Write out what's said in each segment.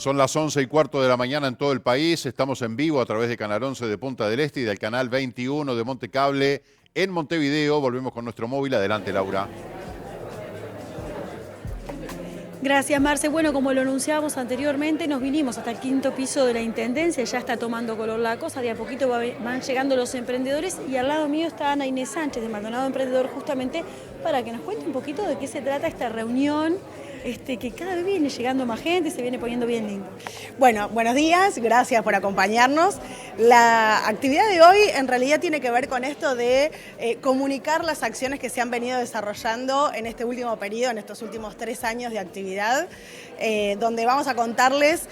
Son las 11:15 de la mañana en todo el país. Estamos en vivo a través de Canal 11 de Punta del Este y del Canal 21 de Montecable en Montevideo. Volvemos con nuestro móvil. Adelante, Laura. Gracias, Marce. Bueno, como lo anunciábamos anteriormente, nos vinimos hasta el quinto piso de la Intendencia, ya está tomando color la cosa, de a poquito van llegando los emprendedores y al lado mío está Ana Inés Sánchez de Maldonado Emprendedor, justamente para que nos cuente un poquito de qué se trata esta reunión, que cada vez viene llegando más gente, se viene poniendo bien lindo. Bueno, buenos días, gracias por acompañarnos. La actividad de hoy en realidad tiene que ver con esto de comunicar las acciones que se han venido desarrollando en este último periodo, en estos últimos 3 años de actividad, donde vamos a contarles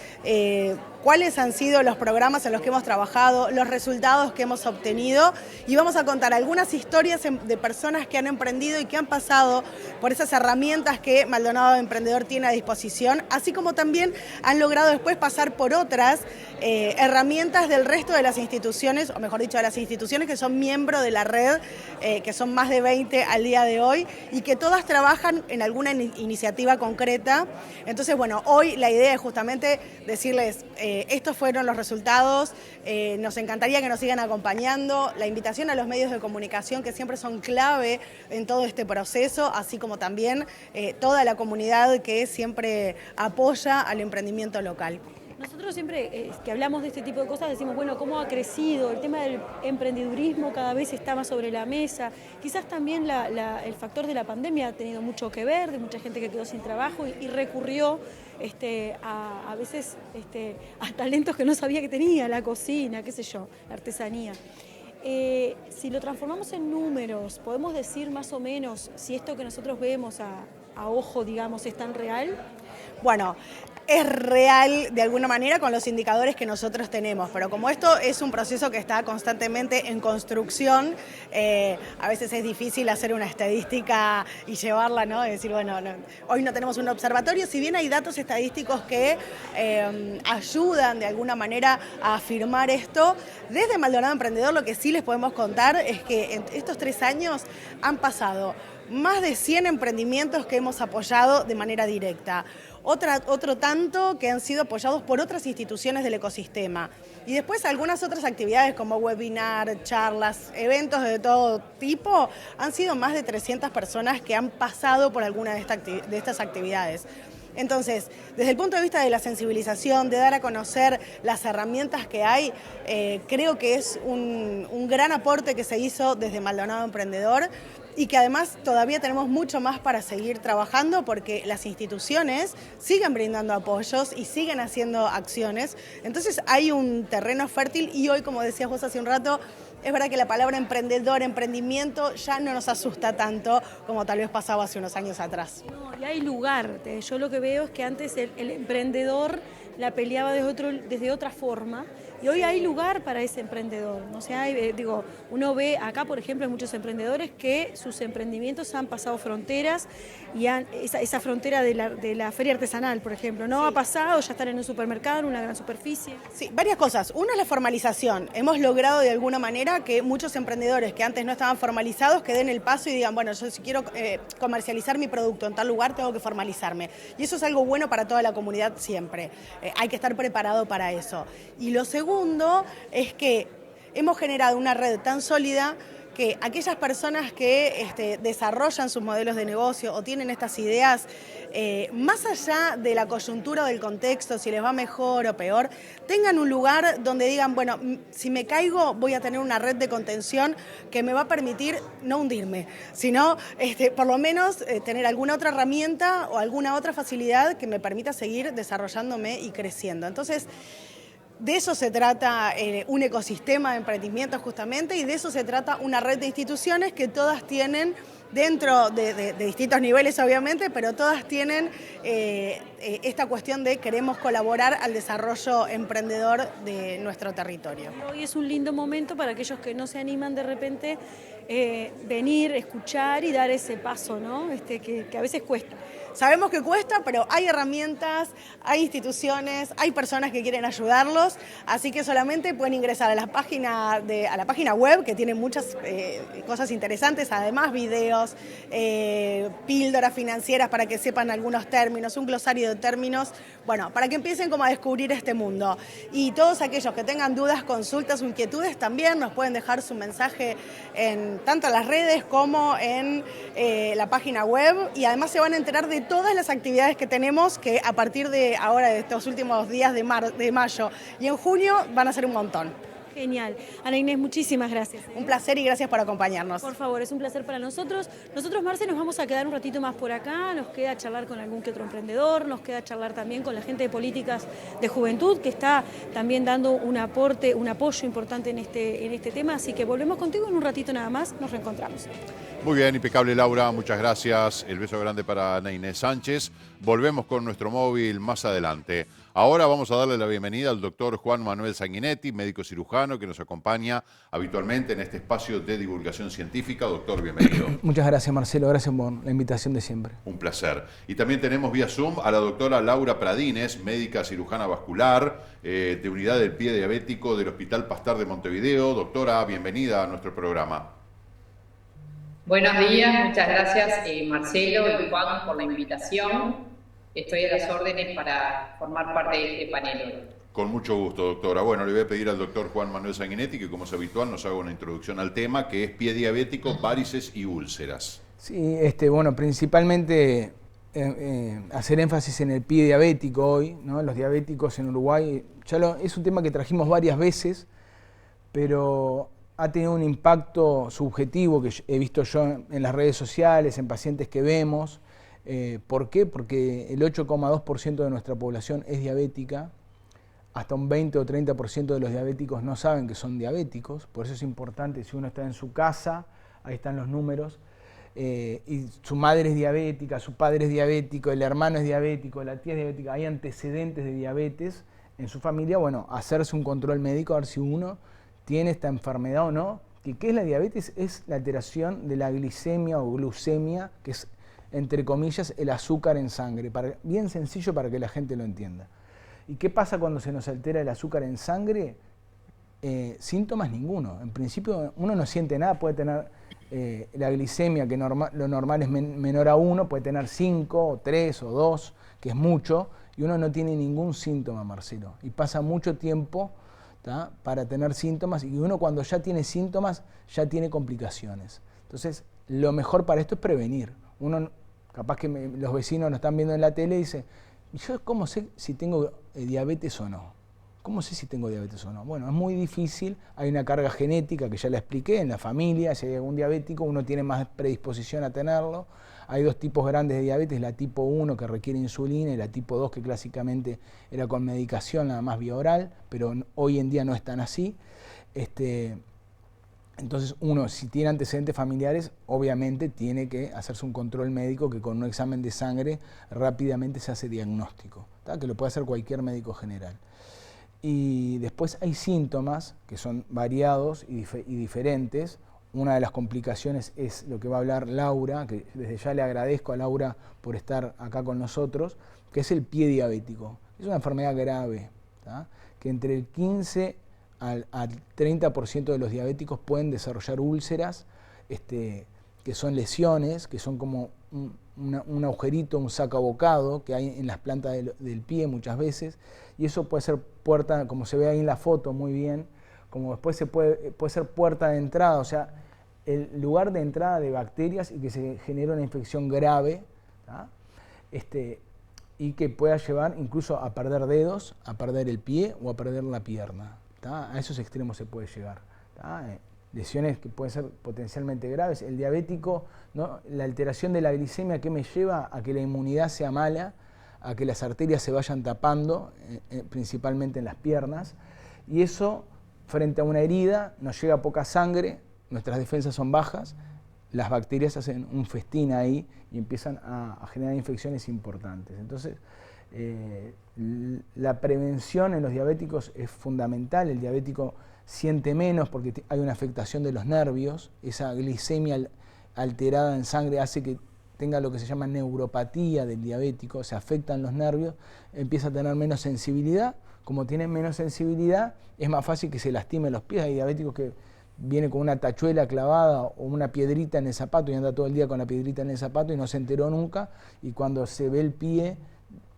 cuáles han sido los programas en los que hemos trabajado, los resultados que hemos obtenido y vamos a contar algunas historias de personas que han emprendido y que han pasado por esas herramientas que Maldonado Emprendedor tiene a disposición, así como también han logrado después pasar por otras herramientas del resto de las instituciones, o mejor dicho, de las instituciones que son miembros de la red, que son más de 20 al día de hoy y que todas trabajan en alguna iniciativa concreta. Entonces, bueno, hoy la idea es justamente decirles, estos fueron los resultados, nos encantaría que nos sigan acompañando, la invitación a los medios de comunicación que siempre son clave en todo este proceso, así como también toda la comunidad que siempre apoya al emprendimiento local. Nosotros siempre que hablamos de este tipo de cosas decimos, bueno, cómo ha crecido, el tema del emprendedurismo cada vez está más sobre la mesa, quizás también el factor de la pandemia ha tenido mucho que ver, de mucha gente que quedó sin trabajo y recurrió a veces a talentos que no sabía que tenía, la cocina, qué sé yo, la artesanía. Si lo transformamos en números, ¿podemos decir más o menos si esto que nosotros vemos a ojo, digamos, es tan real? Bueno, es real de alguna manera con los indicadores que nosotros tenemos, pero como esto es un proceso que está constantemente en construcción, a veces es difícil hacer una estadística y llevarla, ¿no? Y decir, bueno, hoy no tenemos un observatorio, si bien hay datos estadísticos que ayudan de alguna manera a afirmar esto, desde Maldonado Emprendedor lo que sí les podemos contar es que en estos 3 años han pasado más de 100 emprendimientos que hemos apoyado de manera directa. Otro tanto que han sido apoyados por otras instituciones del ecosistema. Y después algunas otras actividades como webinar, charlas, eventos de todo tipo, han sido más de 300 personas que han pasado por alguna de estas actividades. Entonces, desde el punto de vista de la sensibilización, de dar a conocer las herramientas que hay, creo que es un gran aporte que se hizo desde Maldonado Emprendedor y que además todavía tenemos mucho más para seguir trabajando porque las instituciones siguen brindando apoyos y siguen haciendo acciones. Entonces hay un terreno fértil y hoy, como decías vos hace un rato, es verdad que la palabra emprendedor, emprendimiento ya no nos asusta tanto como tal vez pasaba hace unos años atrás. No, y hay lugar. Yo lo que veo es que antes el emprendedor la peleaba desde otra forma y hoy hay lugar para ese emprendedor. O sea, uno ve acá, por ejemplo, hay muchos emprendedores que sus emprendimientos han pasado fronteras y esa frontera de la feria artesanal, por ejemplo, no ha pasado, ya están en un supermercado, en una gran superficie. Sí, varias cosas. Una es la formalización. Hemos logrado de alguna manera que muchos emprendedores que antes no estaban formalizados que den el paso y digan, bueno, yo si quiero comercializar mi producto en tal lugar tengo que formalizarme. Y eso es algo bueno para toda la comunidad siempre. Hay que estar preparado para eso. Y lo segundo es que hemos generado una red tan sólida que aquellas personas que desarrollan sus modelos de negocio o tienen estas ideas, más allá de la coyuntura o del contexto, si les va mejor o peor, tengan un lugar donde digan, bueno, si me caigo voy a tener una red de contención que me va a permitir no hundirme, sino por lo menos tener alguna otra herramienta o alguna otra facilidad que me permita seguir desarrollándome y creciendo. Entonces, de eso se trata un ecosistema de emprendimiento justamente y de eso se trata una red de instituciones que todas tienen dentro de distintos niveles obviamente, pero todas tienen esta cuestión de queremos colaborar al desarrollo emprendedor de nuestro territorio. Hoy es un lindo momento para aquellos que no se animan de repente venir, escuchar y dar ese paso, ¿no? Que a veces cuesta. Sabemos que cuesta, pero hay herramientas, hay instituciones, hay personas que quieren ayudarlos, así que solamente pueden ingresar a la página web, que tiene muchas cosas interesantes, además videos, libros, píldoras financieras para que sepan algunos términos, un glosario de términos, bueno, para que empiecen como a descubrir este mundo. Y todos aquellos que tengan dudas, consultas o inquietudes también nos pueden dejar su mensaje en tanto en las redes como en la página web, y además se van a enterar de todas las actividades que tenemos, que a partir de ahora, de estos últimos días de mayo y en junio, van a ser un montón. Genial. Ana Inés, muchísimas gracias. Un placer y gracias por acompañarnos. Por favor, es un placer para nosotros. Nosotros, Marce, nos vamos a quedar un ratito más por acá, nos queda charlar con algún que otro emprendedor, nos queda charlar también con la gente de políticas de juventud, que está también dando un aporte, un apoyo importante en este tema, así que volvemos contigo en un ratito nada más, nos reencontramos. Muy bien, impecable Laura, muchas gracias. El beso grande para Ana Inés Sánchez. Volvemos con nuestro móvil más adelante. Ahora vamos a darle la bienvenida al doctor Juan Manuel Sanguinetti, médico cirujano que nos acompaña habitualmente en este espacio de divulgación científica. Doctor, bienvenido. Muchas gracias, Marcelo. Gracias por la invitación de siempre. Un placer. Y también tenemos vía Zoom a la doctora Laura Pradines, médica cirujana vascular de Unidad del Pie Diabético del Hospital Pastar de Montevideo. Doctora, bienvenida a nuestro programa. Buenos días, muchas gracias Marcelo y Juan por la invitación. Estoy a las órdenes para formar parte de este panel. Con mucho gusto, doctora. Bueno, le voy a pedir al doctor Juan Manuel Sanguinetti que, como es habitual, nos haga una introducción al tema, que es pie diabético, varices y úlceras. Sí, bueno, principalmente hacer énfasis en el pie diabético hoy, ¿no? Los diabéticos en Uruguay, es un tema que trajimos varias veces, pero ha tenido un impacto subjetivo que he visto yo en las redes sociales, en pacientes que vemos. ¿Por qué? Porque el 8,2% de nuestra población es diabética, hasta un 20 o 30% de los diabéticos no saben que son diabéticos, por eso es importante, si uno está en su casa, ahí están los números, y su madre es diabética, su padre es diabético, el hermano es diabético, la tía es diabética, hay antecedentes de diabetes en su familia, bueno, hacerse un control médico a ver si uno tiene esta enfermedad o no. ¿Qué es la diabetes? Es la alteración de la glicemia o glucemia, que es, entre comillas, el azúcar en sangre, bien sencillo para que la gente lo entienda. ¿Y qué pasa cuando se nos altera el azúcar en sangre? Síntomas ninguno. En principio uno no siente nada, puede tener la glicemia, que lo normal es menor a 1, puede tener 5, o 3 o 2, que es mucho, y uno no tiene ningún síntoma, Marcelo. Y pasa mucho tiempo, ¿tá?, para tener síntomas, y uno cuando ya tiene síntomas ya tiene complicaciones. Entonces, lo mejor para esto es prevenir. Uno, capaz que los vecinos nos están viendo en la tele y dice, ¿yo cómo sé si tengo diabetes o no? ¿Cómo sé si tengo diabetes o no? Bueno, es muy difícil, hay una carga genética que ya la expliqué en la familia, si hay algún diabético uno tiene más predisposición a tenerlo. Hay dos tipos grandes de diabetes, la tipo 1 que requiere insulina y la tipo 2 que clásicamente era con medicación nada más vía oral, pero hoy en día no es tan así. Entonces uno, si tiene antecedentes familiares, obviamente tiene que hacerse un control médico que con un examen de sangre rápidamente se hace diagnóstico, ¿tá?, que lo puede hacer cualquier médico general. Y después hay síntomas que son variados y diferentes. Una de las complicaciones es lo que va a hablar Laura, que desde ya le agradezco a Laura por estar acá con nosotros, que es el pie diabético. Es una enfermedad grave, ¿tá?, que entre el 15 al 30% de los diabéticos pueden desarrollar úlceras, que son lesiones, que son como un agujerito, un sacabocado que hay en las plantas del pie muchas veces, y eso puede ser puerta, como se ve ahí en la foto muy bien, como después puede ser puerta de entrada, o sea, el lugar de entrada de bacterias y que se genera una infección grave, ¿tá?, y que pueda llevar incluso a perder dedos, a perder el pie o a perder la pierna, ¿tá? A esos extremos se puede llegar, ¿tá? Lesiones que pueden ser potencialmente graves. El diabético, ¿no?, la alteración de la glicemia, ¿qué me lleva? A que la inmunidad sea mala, a que las arterias se vayan tapando, principalmente en las piernas, y eso, frente a una herida, nos llega poca sangre, nuestras defensas son bajas, las bacterias hacen un festín ahí y empiezan a generar infecciones importantes. Entonces, la prevención en los diabéticos es fundamental. El diabético siente menos porque hay una afectación de los nervios, esa glicemia alterada en sangre hace que tenga lo que se llama neuropatía del diabético, se afectan los nervios, empieza a tener menos sensibilidad. Como tienen menos sensibilidad, es más fácil que se lastimen los pies. Hay diabéticos que viene con una tachuela clavada o una piedrita en el zapato y anda todo el día con la piedrita en el zapato y no se enteró nunca, y cuando se ve el pie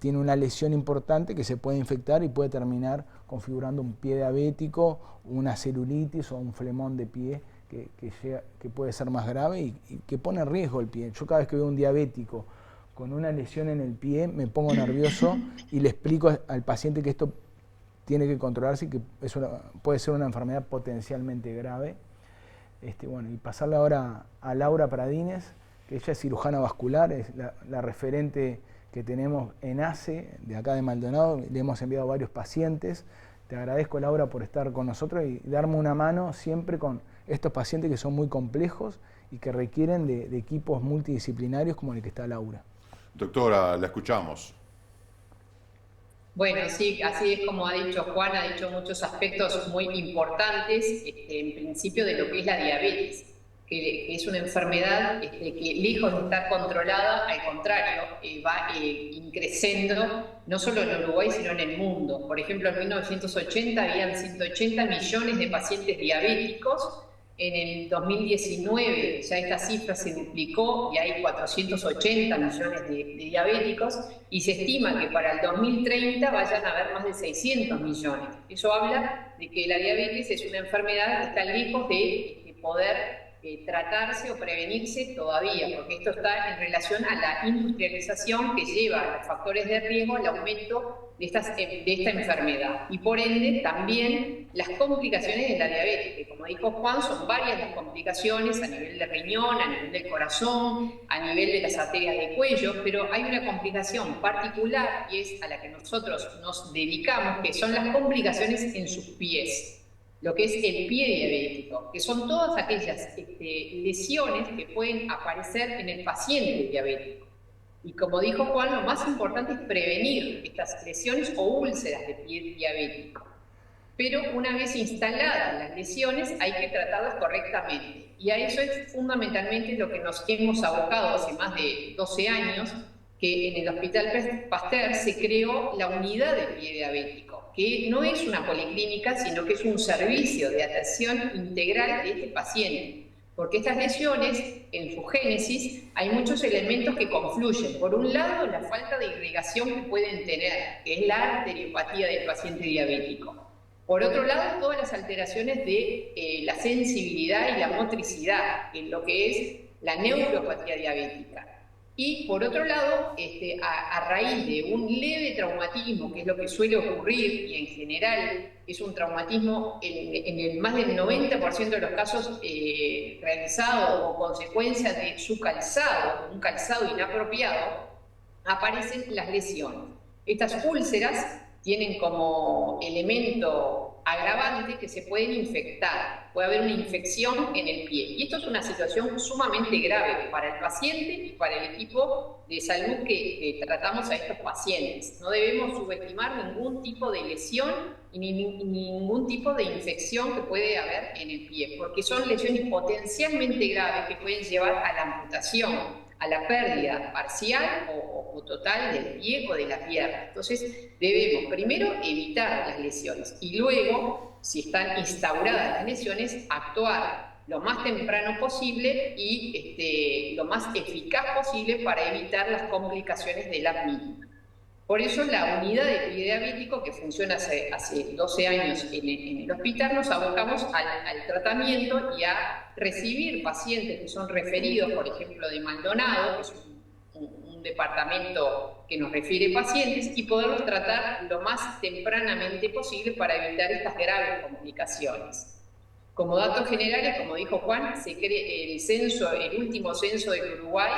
tiene una lesión importante que se puede infectar y puede terminar configurando un pie diabético, una celulitis o un flemón de pie que puede ser más grave y que pone en riesgo el pie. Yo cada vez que veo un diabético con una lesión en el pie me pongo nervioso y le explico al paciente que esto tiene que controlarse y que puede ser una enfermedad potencialmente grave. Bueno, y pasarle ahora a Laura Pradines, que ella es cirujana vascular, es la referente que tenemos en ACE, de acá de Maldonado. Le hemos enviado varios pacientes. Te agradezco, Laura, por estar con nosotros y darme una mano siempre con estos pacientes que son muy complejos y que requieren de equipos multidisciplinarios como el que está Laura. Doctora, la escuchamos. Bueno, sí, así es como ha dicho Juan, ha dicho muchos aspectos muy importantes, en principio de lo que es la diabetes, que es una enfermedad que lejos de estar controlada, al contrario, va increciendo, no solo en Uruguay, sino en el mundo. Por ejemplo, en 1980 habían 180 millones de pacientes diabéticos. En el 2019 ya esta cifra se duplicó y hay 480 millones de diabéticos, y se estima que para el 2030 vayan a haber más de 600 millones. Eso habla de que la diabetes es una enfermedad que está lejos de poder tratarse o prevenirse todavía, porque esto está en relación a la industrialización que lleva a los factores de riesgo al aumento de esta enfermedad, y por ende también las complicaciones de la diabetes, que como dijo Juan, son varias las complicaciones a nivel de riñón, a nivel del corazón, a nivel de las arterias del cuello, pero hay una complicación particular y es a la que nosotros nos dedicamos, que son las complicaciones en sus pies, lo que es el pie diabético, que son todas aquellas lesiones que pueden aparecer en el paciente diabético. Y como dijo Juan, lo más importante es prevenir estas lesiones o úlceras de pie diabético. Pero una vez instaladas las lesiones hay que tratarlas correctamente. Y a eso es fundamentalmente lo que nos hemos abocado hace más de 12 años, que en el Hospital Pasteur se creó la unidad de pie diabético, que no es una policlínica, sino que es un servicio de atención integral de este paciente. Porque estas lesiones, en su génesis, hay muchos elementos que confluyen. Por un lado, la falta de irrigación que pueden tener, que es la arteriopatía del paciente diabético. Por otro lado, todas las alteraciones de la sensibilidad y la motricidad, en lo que es la neuropatía diabética. Y por otro lado, a raíz de un leve traumatismo, que es lo que suele ocurrir, y en general es un traumatismo en el más del 90% de los casos realizado o consecuencia de su calzado, un calzado inapropiado, aparecen las lesiones. Estas úlceras tienen como elemento agravante que se pueden infectar, puede haber una infección en el pie. Y esto es una situación sumamente grave para el paciente y para el equipo de salud que tratamos a estos pacientes. No debemos subestimar ningún tipo de lesión y ningún tipo de infección que puede haber en el pie, porque son lesiones potencialmente graves que pueden llevar a la amputación, a la pérdida parcial o total del pie o de la pierna. Entonces debemos primero evitar las lesiones y luego, si están instauradas las lesiones, actuar lo más temprano posible y lo más eficaz posible para evitar las complicaciones de las mismas. Por eso la unidad de pie diabético, que funciona hace 12 años en el hospital, nos abocamos al tratamiento y a recibir pacientes que son referidos, por ejemplo, de Maldonado, que es un departamento que nos refiere pacientes, y poderlos tratar lo más tempranamente posible para evitar estas graves complicaciones. Como datos generales, como dijo Juan, se cree el último censo de Uruguay,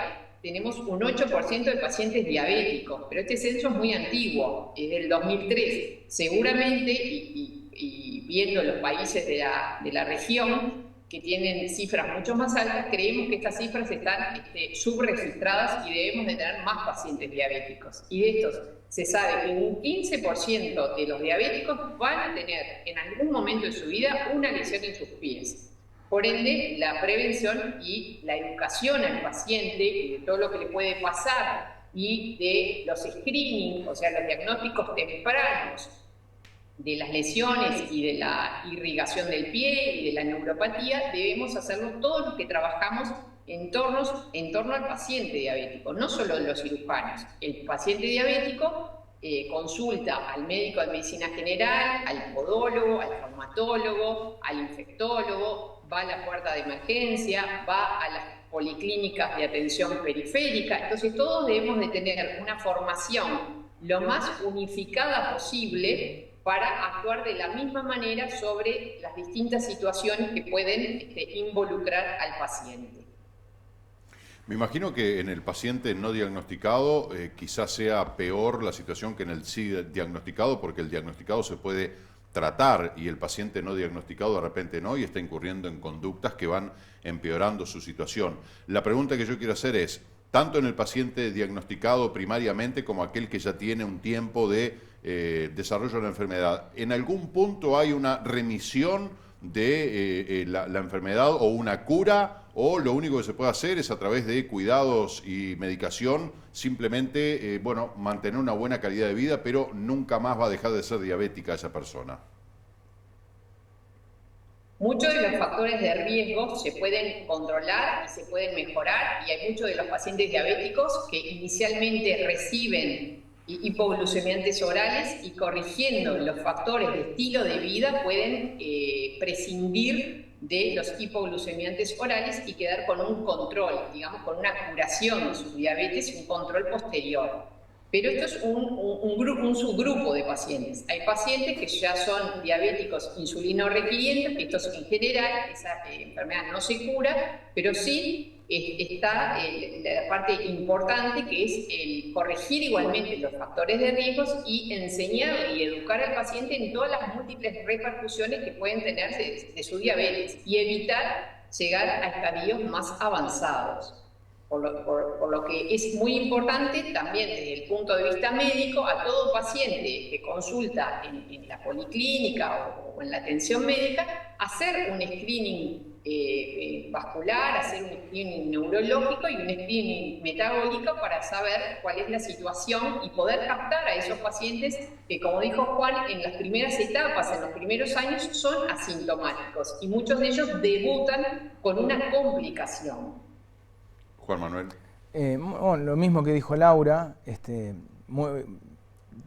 tenemos un 8% de pacientes diabéticos, pero este censo es muy antiguo, es del 2003. Seguramente, y viendo los países de la región, que tienen cifras mucho más altas, creemos que estas cifras están subregistradas y debemos de tener más pacientes diabéticos. Y de estos se sabe que un 15% de los diabéticos van a tener en algún momento de su vida una lesión en sus pies. Por ende, la prevención y la educación al paciente de todo lo que le puede pasar y de los screenings, o sea, los diagnósticos tempranos de las lesiones y de la irrigación del pie y de la neuropatía, debemos hacerlo todos los que trabajamos en torno al paciente diabético, no solo los cirujanos. El paciente diabético consulta al médico de medicina general, al podólogo, al traumatólogo, al infectólogo, va a la puerta de emergencia, va a las policlínicas de atención periférica. Entonces todos debemos de tener una formación lo más unificada posible para actuar de la misma manera sobre las distintas situaciones que pueden involucrar al paciente. Me imagino que en el paciente no diagnosticado quizás sea peor la situación que en el sí diagnosticado, porque el diagnosticado se puede tratar y el paciente no diagnosticado de repente no, y está incurriendo en conductas que van empeorando su situación. La pregunta que yo quiero hacer es, tanto en el paciente diagnosticado primariamente como aquel que ya tiene un tiempo de desarrollo de la enfermedad, ¿en algún punto hay una remisión de la enfermedad o una cura, o lo único que se puede hacer es a través de cuidados y medicación simplemente mantener una buena calidad de vida, pero nunca más va a dejar de ser diabética esa persona? Muchos de los factores de riesgo se pueden controlar y se pueden mejorar, y hay muchos de los pacientes diabéticos que inicialmente reciben hipoglucemiantes orales y corrigiendo los factores de estilo de vida pueden prescindir de los hipoglucemiantes orales y quedar con un control, digamos, con una curación de su diabetes, un control posterior. Pero esto es un subgrupo de pacientes. Hay pacientes que ya son diabéticos insulino requirientes, estos en general, esa enfermedad no se cura, pero sí está la parte importante, que es el corregir igualmente los factores de riesgos y enseñar y educar al paciente en todas las múltiples repercusiones que pueden tener de su diabetes y evitar llegar a estadios más avanzados. Por lo que es muy importante también desde el punto de vista médico, a todo paciente que consulta en la policlínica o en la atención médica, hacer un screening vascular, hacer un screening neurológico y un screening metabólico para saber cuál es la situación y poder captar a esos pacientes que, como dijo Juan, en las primeras etapas, en los primeros años, son asintomáticos y muchos de ellos debutan con una complicación. Juan Manuel. Lo mismo que dijo Laura,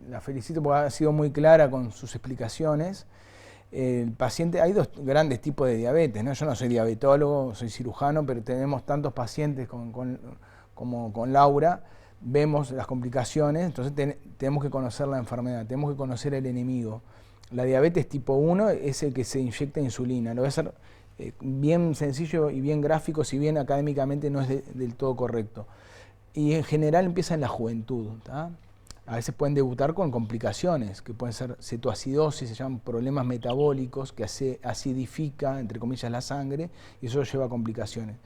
la felicito porque ha sido muy clara con sus explicaciones. El paciente, hay dos grandes tipos de diabetes, ¿no? Yo no soy diabetólogo, soy cirujano, pero tenemos tantos pacientes como con Laura, vemos las complicaciones, entonces tenemos que conocer la enfermedad, tenemos que conocer el enemigo. La diabetes tipo 1 es el que se inyecta insulina, lo voy a hacer bien sencillo y bien gráfico, si bien académicamente no es del todo correcto. Y en general empieza en la juventud, ¿tá? A veces pueden debutar con complicaciones, que pueden ser cetoacidosis, se llaman problemas metabólicos, que acidifica, entre comillas, la sangre, y eso lleva a complicaciones.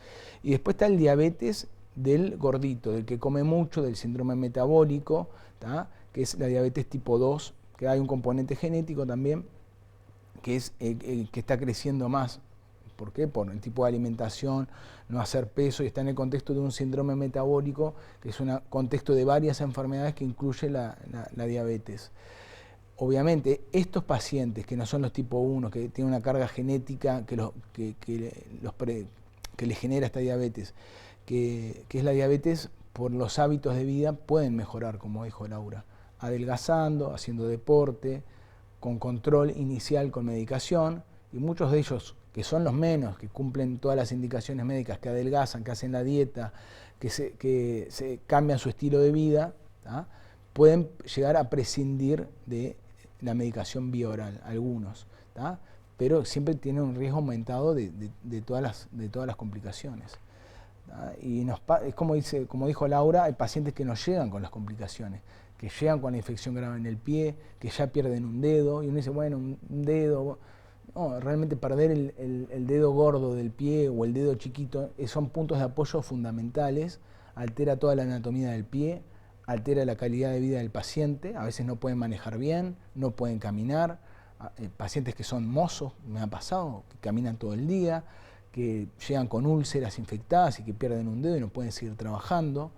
Y después está el diabetes del gordito, del que come mucho, del síndrome metabólico, ¿tá? Que es la diabetes tipo 2, que hay un componente genético también, que es el que está creciendo más. ¿Por qué? Por el tipo de alimentación, no hacer peso, y está en el contexto de un síndrome metabólico, que es un contexto de varias enfermedades que incluye la diabetes. Obviamente, estos pacientes que no son los tipo 1, que tienen una carga genética que les genera esta diabetes, que es la diabetes por los hábitos de vida, pueden mejorar, como dijo Laura, adelgazando, haciendo deporte, con control inicial con medicación, y muchos de ellos, que son los menos, que cumplen todas las indicaciones médicas, que adelgazan, que hacen la dieta, que se cambian su estilo de vida, ¿tá? Pueden llegar a prescindir de la medicación vía-oral, algunos, ¿tá? Pero siempre tienen un riesgo aumentado de todas las complicaciones, ¿tá? Y es como dijo Laura, hay pacientes que no llegan con las complicaciones, que llegan con la infección grave en el pie, que ya pierden un dedo, y uno dice, bueno, un dedo. No, realmente perder el dedo gordo del pie o el dedo chiquito son puntos de apoyo fundamentales, altera toda la anatomía del pie, altera la calidad de vida del paciente, a veces no pueden manejar bien, no pueden caminar, pacientes que son mozos, me ha pasado, que caminan todo el día, que llegan con úlceras infectadas y que pierden un dedo y no pueden seguir trabajando,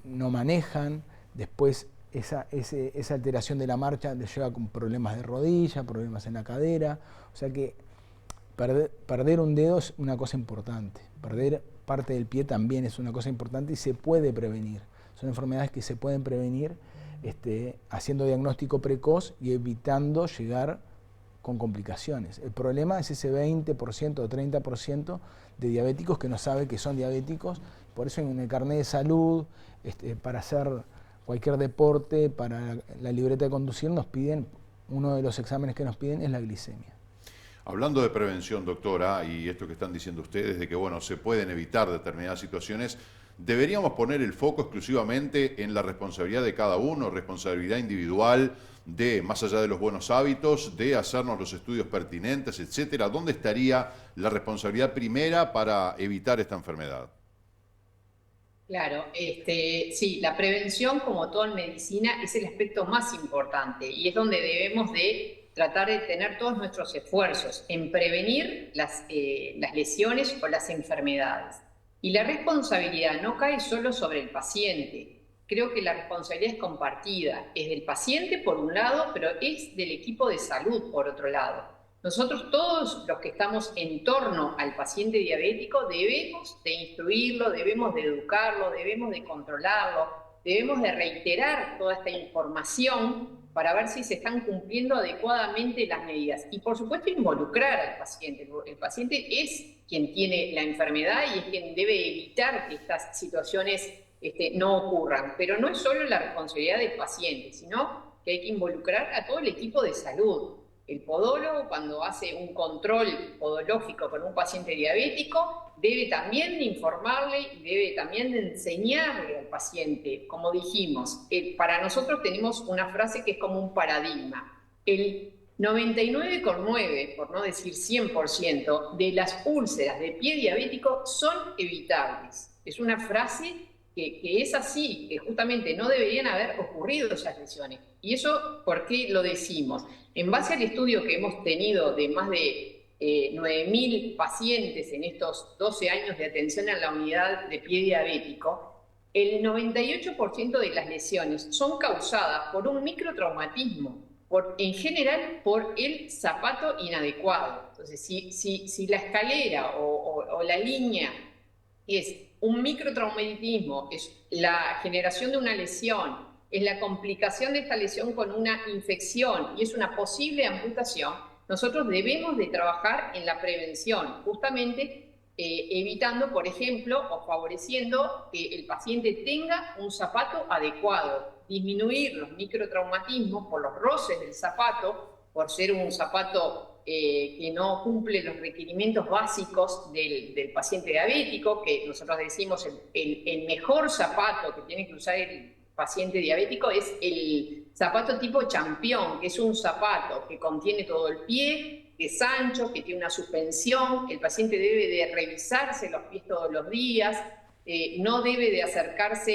no manejan, después esa alteración de la marcha le lleva con problemas de rodilla, problemas en la cadera. O sea que perder un dedo es una cosa importante, perder parte del pie también es una cosa importante y se puede prevenir. Son enfermedades que se pueden prevenir haciendo diagnóstico precoz y evitando llegar con complicaciones. El problema es ese 20% o 30% de diabéticos que no sabe que son diabéticos. Por eso en el carnet de salud, para hacer cualquier deporte, para la libreta de conducir, nos piden, uno de los exámenes que nos piden es la glicemia. Hablando de prevención, doctora, y esto que están diciendo ustedes, de que bueno, se pueden evitar determinadas situaciones, ¿deberíamos poner el foco exclusivamente en la responsabilidad de cada uno, responsabilidad individual, de, más allá de los buenos hábitos, de hacernos los estudios pertinentes, etcétera? ¿Dónde estaría la responsabilidad primera para evitar esta enfermedad? Claro, sí, la prevención, como todo en medicina, es el aspecto más importante y es donde debemos de tratar de tener todos nuestros esfuerzos en prevenir las lesiones o las enfermedades. Y la responsabilidad no cae solo sobre el paciente. Creo que la responsabilidad es compartida. Es del paciente por un lado, pero es del equipo de salud por otro lado. Nosotros todos los que estamos en torno al paciente diabético debemos de instruirlo, debemos de educarlo, debemos de controlarlo, debemos de reiterar toda esta información para ver si se están cumpliendo adecuadamente las medidas. Y por supuesto involucrar al paciente. El paciente es quien tiene la enfermedad y es quien debe evitar que estas situaciones no ocurran. Pero no es solo la responsabilidad del paciente, sino que hay que involucrar a todo el equipo de salud. El podólogo, cuando hace un control podológico con un paciente diabético, debe también de informarle y debe también de enseñarle al paciente. Como dijimos, para nosotros tenemos una frase que es como un paradigma. El 99,9%, por no decir 100%, de las úlceras de pie diabético son evitables. Es una frase que es así, que justamente no deberían haber ocurrido esas lesiones. ¿Y eso por qué lo decimos? En base al estudio que hemos tenido de más de 9.000 pacientes en estos 12 años de atención a la unidad de pie diabético, el 98% de las lesiones son causadas por un microtraumatismo, en general por el zapato inadecuado. Entonces, si la escalera o la línea es un microtraumatismo, es la generación de una lesión, es la complicación de esta lesión con una infección y es una posible amputación, nosotros debemos de trabajar en la prevención, justamente evitando, por ejemplo, o favoreciendo que el paciente tenga un zapato adecuado, disminuir los microtraumatismos por los roces del zapato, por ser un zapato que no cumple los requerimientos básicos del paciente diabético, que nosotros decimos el mejor zapato que tiene que usar el paciente diabético es el zapato tipo champión, que es un zapato que contiene todo el pie, que es ancho, que tiene una suspensión. El paciente debe de revisarse los pies todos los días, no debe de acercarse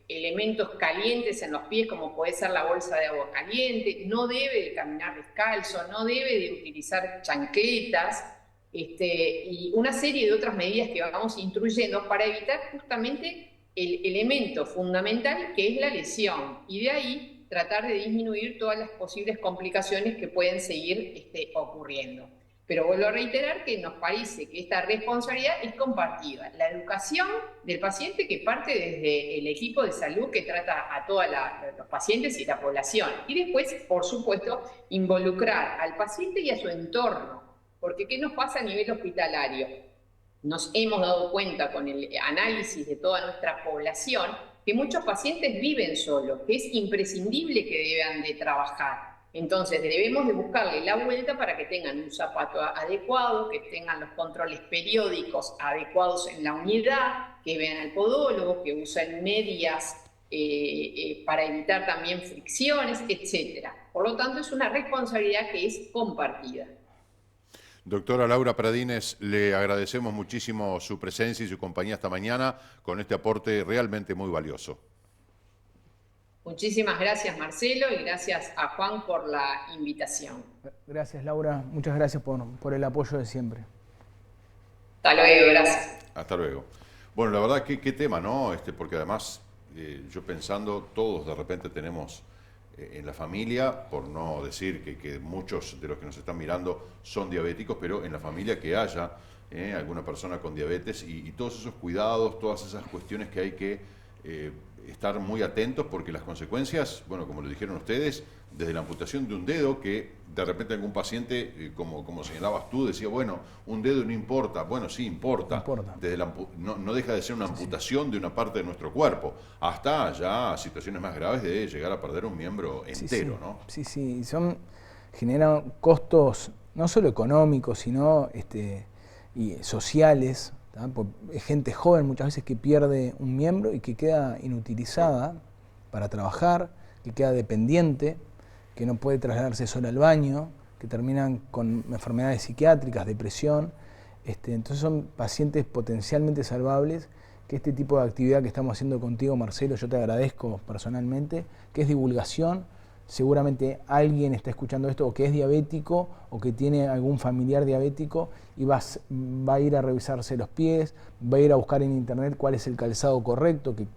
elementos calientes en los pies, como puede ser la bolsa de agua caliente, no debe de caminar descalzo, no debe de utilizar chancletas, y una serie de otras medidas que vamos instruyendo para evitar justamente el elemento fundamental que es la lesión, y de ahí tratar de disminuir todas las posibles complicaciones que pueden seguir ocurriendo. Pero vuelvo a reiterar que nos parece que esta responsabilidad es compartida. La educación del paciente que parte desde el equipo de salud que trata a todos los pacientes y la población. Y después, por supuesto, involucrar al paciente y a su entorno. Porque ¿qué nos pasa a nivel hospitalario? Nos hemos dado cuenta con el análisis de toda nuestra población que muchos pacientes viven solos, que es imprescindible que deban de trabajar. Entonces debemos de buscarle la vuelta para que tengan un zapato adecuado, que tengan los controles periódicos adecuados en la unidad, que vean al podólogo, que usen medias para evitar también fricciones, etc. Por lo tanto, es una responsabilidad que es compartida. Doctora Laura Pradines, le agradecemos muchísimo su presencia y su compañía esta mañana con este aporte realmente muy valioso. Muchísimas gracias, Marcelo, y gracias a Juan por la invitación. Gracias, Laura. Muchas gracias por el apoyo de siempre. Hasta luego, gracias. Hasta luego. Bueno, la verdad, qué tema, ¿no? Porque además yo pensando, todos de repente tenemos en la familia, por no decir que muchos de los que nos están mirando son diabéticos, pero en la familia que haya alguna persona con diabetes y todos esos cuidados, todas esas cuestiones que hay que estar muy atentos, porque las consecuencias, bueno, como lo dijeron ustedes, desde la amputación de un dedo, que de repente algún paciente, como señalabas tú, decía, bueno, un dedo no importa. Bueno, sí importa. Desde no deja de ser una amputación de una parte de nuestro cuerpo, hasta ya situaciones más graves de llegar a perder un miembro entero, ¿no? Sí, generan costos no solo económicos, sino y sociales. Es gente joven muchas veces que pierde un miembro y que queda inutilizada para trabajar, que queda dependiente, que no puede trasladarse sola al baño, que terminan con enfermedades psiquiátricas, depresión. Entonces son pacientes potencialmente salvables, que este tipo de actividad que estamos haciendo contigo, Marcelo, yo te agradezco personalmente, que es divulgación. Seguramente alguien está escuchando esto o que es diabético o que tiene algún familiar diabético y va a ir a revisarse los pies, va a ir a buscar en internet cuál es el calzado correcto, que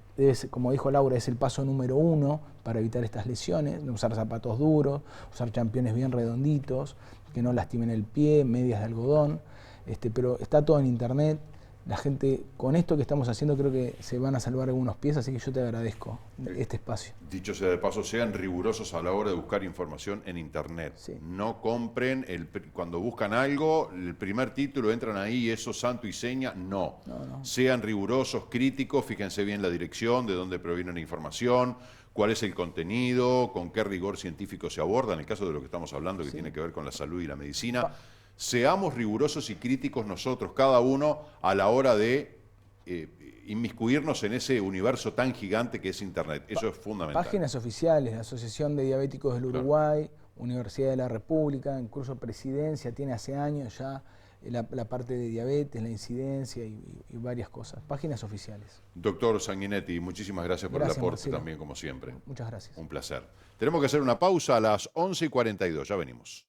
como dijo Laura, es el paso número 1 para evitar estas lesiones, no usar zapatos duros, usar championes bien redonditos, que no lastimen el pie, medias de algodón, pero está todo en internet. La gente, con esto que estamos haciendo, creo que se van a salvar algunos pies, así que yo te agradezco este espacio. Dicho sea de paso, sean rigurosos a la hora de buscar información en internet. Sí. No compren, cuando buscan algo, el primer título, entran ahí, eso santo y seña, no. Sean rigurosos, críticos, fíjense bien la dirección, de dónde proviene la información, cuál es el contenido, con qué rigor científico se aborda, en el caso de lo que estamos hablando, que tiene que ver con la salud y la medicina. Seamos rigurosos y críticos nosotros, cada uno, a la hora de inmiscuirnos en ese universo tan gigante que es Internet. Eso es fundamental. Páginas oficiales, la Asociación de Diabéticos del Uruguay, Universidad de la República, incluso Presidencia, tiene hace años ya la parte de diabetes, la incidencia y varias cosas. Páginas oficiales. Doctor Sanguinetti, muchísimas gracias por el aporte, Marcelo, también, como siempre. Muchas gracias. Un placer. Tenemos que hacer una pausa a las 11:42, ya venimos.